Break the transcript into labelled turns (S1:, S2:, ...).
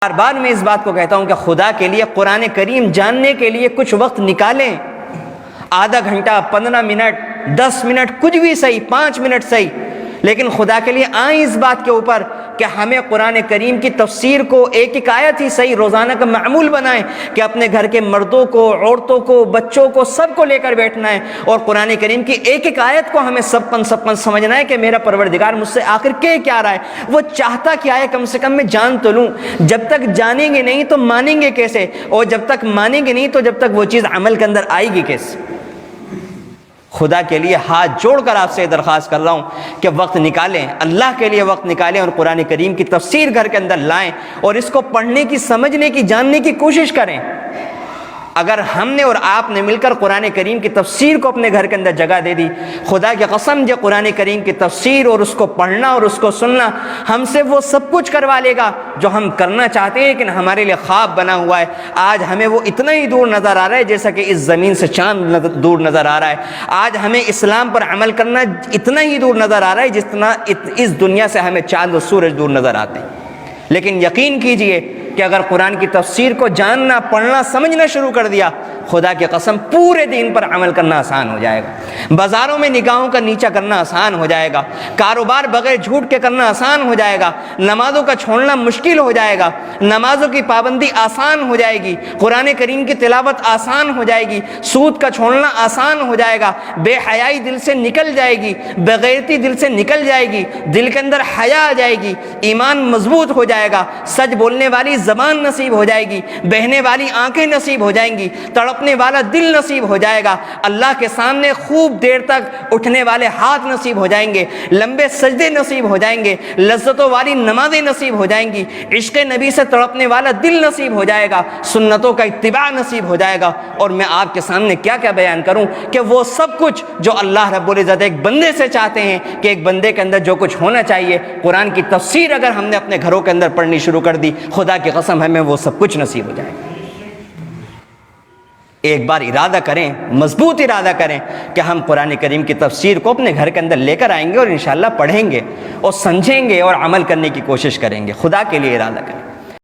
S1: بار بار میں اس بات کو کہتا ہوں کہ خدا کے لیے قرآن کریم جاننے کے لیے کچھ وقت نکالیں، آدھا گھنٹہ، 15 منٹ، 10 منٹ، کچھ بھی صحیح، 5 منٹ صحیح، لیکن خدا کے لیے آئیں اس بات کے اوپر کہ ہمیں قرآن کریم کی تفسیر کو ایک ایک آیت ہی صحیح روزانہ کا معمول بنائیں کہ اپنے گھر کے مردوں کو، عورتوں کو، بچوں کو، سب کو لے کر بیٹھنا ہے اور قرآن کریم کی ایک ایک آیت کو ہمیں سب سمجھنا ہے کہ میرا پروردگار مجھ سے آخر کیا رہا ہے، وہ چاہتا کیا ہے، کم سے کم میں جان تو لوں۔ جب تک جانیں گے نہیں تو مانیں گے کیسے، اور جب تک مانیں گے نہیں تو جب تک وہ چیز عمل کے اندر آئے گی کیسے۔ خدا کے لیے ہاتھ جوڑ کر آپ سے درخواست کر رہا ہوں کہ وقت نکالیں، اللہ کے لیے وقت نکالیں اور قرآن کریم کی تفسیر گھر کے اندر لائیں اور اس کو پڑھنے کی، سمجھنے کی، جاننے کی کوشش کریں۔ اگر ہم نے اور آپ نے مل کر قرآن کریم کی تفسیر کو اپنے گھر کے اندر جگہ دے دی، خدا کی قسم جو قرآن کریم کی تفسیر اور اس کو پڑھنا اور اس کو سننا ہم سے وہ سب کچھ کروا لے گا جو ہم کرنا چاہتے ہیں لیکن ہمارے لیے خواب بنا ہوا ہے۔ آج ہمیں وہ اتنا ہی دور نظر آ رہا ہے جیسا کہ اس زمین سے چاند دور نظر آ رہا ہے۔ آج ہمیں اسلام پر عمل کرنا اتنا ہی دور نظر آ رہا ہے جتنا اس دنیا سے ہمیں چاند و سورج دور نظر آتے ہیں۔ لیکن یقین کیجئے کہ اگر قرآن کی تفسیر کو جاننا، پڑھنا، سمجھنا شروع کر دیا، خدا کی قسم پورے دین پر عمل کرنا آسان ہو جائے گا، بازاروں میں نگاہوں کا نیچا کرنا آسان ہو جائے گا، کاروبار بغیر جھوٹ کے کرنا آسان ہو جائے گا، نمازوں کا چھوڑنا مشکل ہو جائے گا، نمازوں کی پابندی آسان ہو جائے گی، قرآن کریم کی تلاوت آسان ہو جائے گی، سود کا چھوڑنا آسان ہو جائے گا، بے حیائی دل سے نکل جائے گی، بغیرتی دل سے نکل جائے گی، دل کے اندر حیا آ جائے گی، ایمان مضبوط ہو جائے گا، سچ بولنے والی زبان نصیب ہو جائے گی، بہنے والی آنکھیں نصیب ہو جائیں گی، تڑپنے والا دل نصیب ہو جائے گا، اللہ کے سامنے خوب دیر تک اٹھنے والے ہاتھ نصیب ہو جائیں گے، لمبے سجدے نصیب ہو جائیں گے، لذتوں والی نمازیں نصیب ہو جائیں گی، عشق نبی سے تڑپنے والا دل نصیب ہو جائے گا، سنتوں کا اتباع نصیب ہو جائے گا۔ اور میں آپ کے سامنے کیا بیان کروں کہ وہ سب کچھ جو اللہ رب العزت ایک بندے سے چاہتے ہیں کہ ایک بندے کے اندر جو کچھ ہونا چاہیے، قرآن کی تفسیر اگر ہم نے اپنے گھروں کے اندر پڑھنی شروع کر دی، خدا کی قسم ہمیں وہ سب کچھ نصیب ہو جائے گا۔ ایک بار ارادہ کریں، مضبوط ارادہ کریں کہ ہم قرآن کریم کی تفسیر کو اپنے گھر کے اندر لے کر آئیں گے اور انشاءاللہ پڑھیں گے اور سمجھیں گے اور عمل کرنے کی کوشش کریں گے۔ خدا کے لیے ارادہ کریں۔